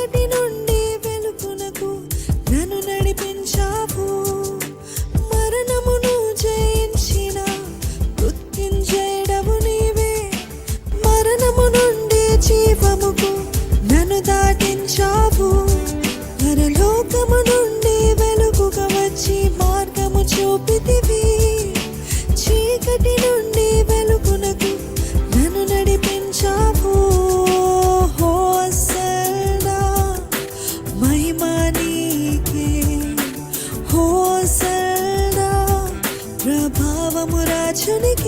చీకటి నుండి వెలుగునకు నన్ను నడిపించావు. మరణమును జయించిన మృత్యుంజయుడవు నీవే. మరణము నుండి జీవముకు నన్ను దాటించావు. పరలోకము నుండి వెలుగుగా వచ్చి మార్గము చూపితివి. చీకటి నుండి వెలుగునకు నన్ను నడిపించావు. హోసన్నా మహిమ నీకే. హోసన్నా ప్రభావము రాజునికి.